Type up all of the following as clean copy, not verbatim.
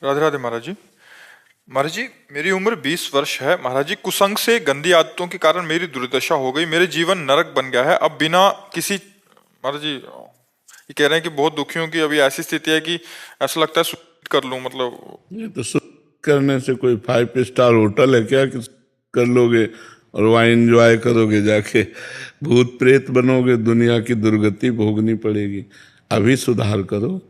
राधे राधे महाराज जी। महाराज जी, मेरी उम्र 20 वर्ष है। महाराज जी, कुसंग से गंदी आदतों के कारण मेरी दुर्दशा हो गई। मेरे जीवन नरक बन गया है। अब बिना किसी महाराज जी, ये कह रहे हैं कि बहुत दुखी हूं, कि अभी ऐसी स्थिति है कि ऐसा लगता है सुसाइड कर लूं, मतलब। ये तो सुख करने से कोई 5 स्टार होटल है क्या कि कर लोगे और वहाँ एंजॉय करोगे जाके? भूत प्रेत बनोगे, दुनिया की दुर्गति भोगनी पड़ेगी। अभी सुधार करो।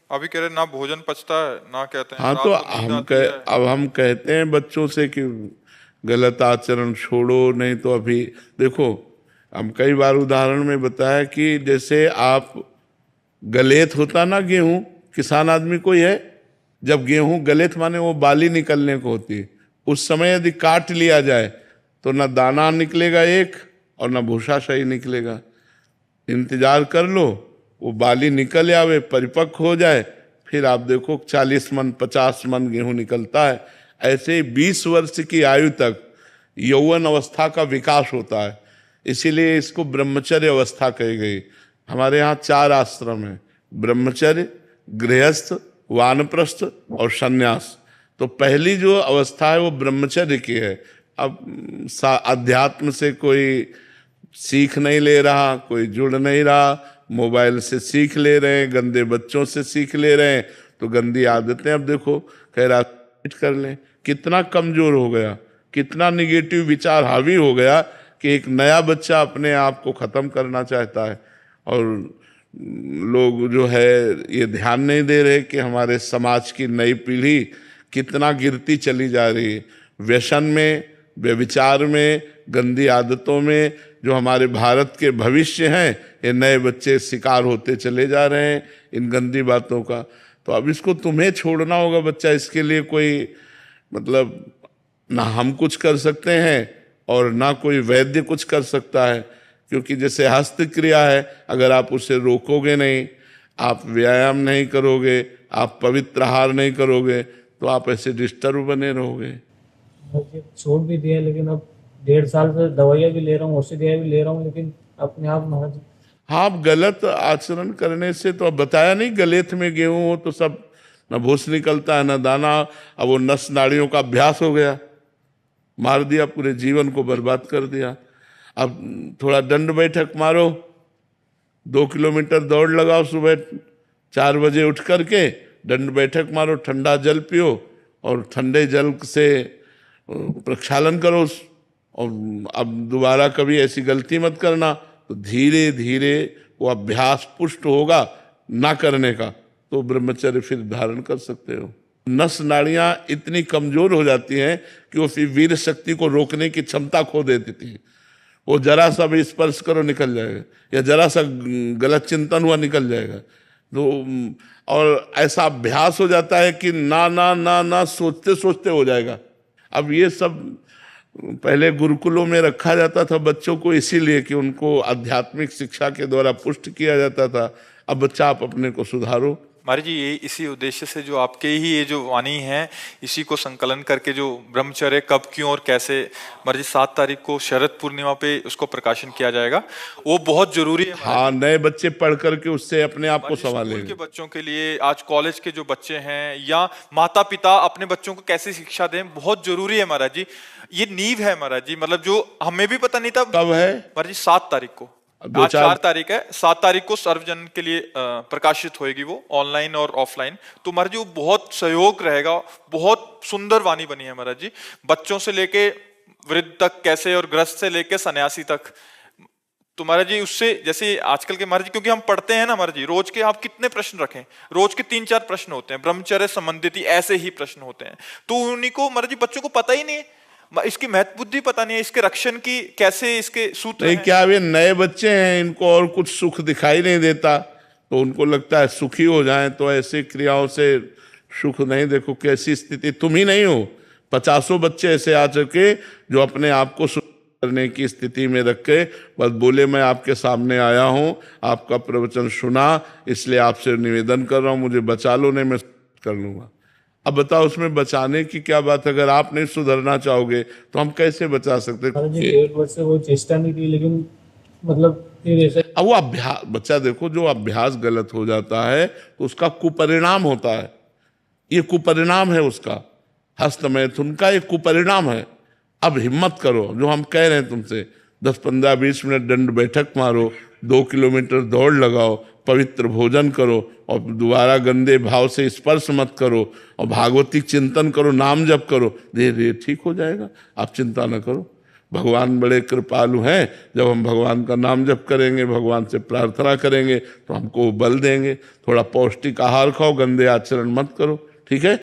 अभी कह रहे ना भोजन पचता है, ना कहते हैं हाँ तो रात को नींद आती है। अब हम कहते हैं बच्चों से कि गलत आचरण छोड़ो, नहीं तो अभी देखो, हम कई बार उदाहरण में बताया कि जैसे आप गलेत होता ना गेहूं, किसान आदमी कोई है, जब गेहूं गलेत माने वो बाली निकलने को होती है, उस समय यदि काट लिया जाए तो ना दाना निकलेगा एक और ना भूसा सही निकलेगा। इंतजार कर लो, वो बाली निकल आवे, परिपक्व हो जाए, फिर आप देखो 40 मन 50 मन गेहूं निकलता है। ऐसे 20 वर्ष की आयु तक यौवन अवस्था का विकास होता है, इसीलिए इसको ब्रह्मचर्य अवस्था कही गई। हमारे यहाँ 4 आश्रम हैं: ब्रह्मचर्य, गृहस्थ, वानप्रस्थ और सन्यास। तो पहली जो अवस्था है वो ब्रह्मचर्य की है। अब अध्यात्म से कोई सीख नहीं ले रहा, कोई जुड़ नहीं रहा, मोबाइल से सीख ले रहे हैं, गंदे बच्चों से सीख ले रहे हैं, तो गंदी आदतें अब देखो कह रहा कर लें। कितना कमजोर हो गया, कितना निगेटिव विचार हावी हो गया कि एक नया बच्चा अपने आप को खत्म करना चाहता है। और लोग जो है ये ध्यान नहीं दे रहे कि हमारे समाज की नई पीढ़ी कितना गिरती चली जा रही है, व्यसन में, व्यभिचार में, गंदी आदतों में। जो हमारे भारत के भविष्य हैं, ये नए बच्चे शिकार होते चले जा रहे हैं इन गंदी बातों का। तो अब इसको तुम्हें छोड़ना होगा बच्चा, इसके लिए कोई मतलब ना हम कुछ कर सकते हैं और ना कोई वैद्य कुछ कर सकता है। क्योंकि जैसे हस्त क्रिया है, अगर आप उसे रोकोगे नहीं, आप व्यायाम नहीं करोगे, आप पवित्र आहार नहीं करोगे, तो आप ऐसे डिस्टर्ब बने रहोगे। छोड़ भी दिया, लेकिन अब 1.5 साल से दवाइयाँ भी ले रहा हूँ, औषधियाँ भी ले रहा हूँ, लेकिन अपने आप महाराज। हाँ, आप गलत आचरण करने से तो अब बताया नहीं, गलेथ में गेहूं हो तो सब न भूस निकलता है न दाना। अब वो नस नाड़ियों का अभ्यास हो गया, मार दिया, पूरे जीवन को बर्बाद कर दिया। अब थोड़ा दंड बैठक मारो, 2 किलोमीटर दौड़ लगाओ, सुबह 4 बजे उठ करके दंड बैठक मारो, ठंडा जल पियो और ठंडे जल से प्रक्षालन करो। और अब दोबारा कभी ऐसी गलती मत करना, तो धीरे धीरे वो अभ्यास पुष्ट होगा ना करने का, तो ब्रह्मचर्य फिर धारण कर सकते हो। नस नाड़ियां इतनी कमजोर हो जाती हैं कि वो फिर वीर शक्ति को रोकने की क्षमता खो देती थी। वो जरा सा भी स्पर्श करो निकल जाएगा, या जरा सा गलत चिंतन हुआ निकल जाएगा। तो और ऐसा अभ्यास हो जाता है कि ना ना ना ना सोचते सोचते हो जाएगा। अब ये सब पहले गुरुकुलों में रखा जाता था बच्चों को, इसीलिए कि उनको आध्यात्मिक शिक्षा के द्वारा पुष्ट किया जाता था। अब बच्चा आप अपने को सुधारो। महाराज जी, ये इसी उद्देश्य से जो आपके ही ये जो वाणी है, इसी को संकलन करके जो ब्रह्मचर्य कब, क्यों और कैसे, महाराज जी 7 तारीख को शरद पूर्णिमा पे उसको प्रकाशन किया जाएगा। वो बहुत जरूरी है। हाँ, नए बच्चे पढ़ करके उससे अपने आप को स्कूल संभालेंगे। के बच्चों के लिए, आज कॉलेज के जो बच्चे हैं, या माता पिता अपने बच्चों को कैसे शिक्षा दें, बहुत जरूरी है महाराज जी। ये नींव है महाराज जी, मतलब जो हमें भी पता नहीं था। कब है महाराज जी? 7 तारीख को। आज 4 तारीख है, 7 तारीख को सर्वजन के लिए प्रकाशित होएगी वो, ऑनलाइन और ऑफलाइन। तो महाराज जी वो बहुत सहयोग रहेगा। बहुत सुंदर वाणी बनी है महाराज जी, बच्चों से लेके वृद्ध तक कैसे, और ग्रस्त से लेके सन्यासी तक। तो महाराज जी उससे, जैसे आजकल के महाराज जी, क्योंकि हम पढ़ते हैं ना महाराज जी, रोज के आप कितने प्रश्न रखें, रोज के 3-4 प्रश्न होते हैं ब्रह्मचर्य संबंधित ही, ऐसे ही प्रश्न होते हैं। तो उन्हीं को महाराज जी बच्चों को पता ही नहीं है, इसकी महत्व बुद्धि पता नहीं है, इसके रक्षण की कैसे इसके सूत्र नहीं, हैं। क्या वे नए बच्चे हैं, इनको और कुछ सुख दिखाई नहीं देता, तो उनको लगता है सुखी हो जाएं, तो ऐसी क्रियाओं से सुख नहीं। देखो कैसी स्थिति, तुम ही नहीं हो, 50 बच्चे ऐसे आ चुके जो अपने आप को सुख करने की स्थिति में रख के बस बोले मैं आपके सामने आया हूं, आपका प्रवचन सुना, इसलिए आपसे निवेदन कर रहा हूं, मुझे बचा लो, नहीं मैं कर लूंगा। अब बताओ उसमें बचाने की क्या बात है? अगर आप नहीं सुधरना चाहोगे तो हम कैसे बचा सकते? महाराज जी 1.5 वर्ष से वो चेष्टा नहीं की, लेकिन मतलब फिर ऐसे। अब वो अभ्यास, बच्चा देखो जो अभ्यास गलत हो जाता है तो उसका कुपरिणाम होता है। ये कुपरिणाम है उसका, हस्त मैथुन का एक कुपरिणाम है। अब हिम्मत करो, जो हम कह रहे हैं तुमसे, 10, 15, 20 मिनट दंड बैठक मारो, 2 किलोमीटर दौड़ लगाओ, पवित्र भोजन करो और दोबारा गंदे भाव से स्पर्श मत करो और भागवतिक चिंतन करो, नाम जप करो, धीरे धीरे ठीक हो जाएगा। आप चिंता न करो, भगवान बड़े कृपालु हैं। जब हम भगवान का नाम जप करेंगे, भगवान से प्रार्थना करेंगे तो हमको बल देंगे। थोड़ा पौष्टिक आहार खाओ, गंदे आचरण मत करो, ठीक है।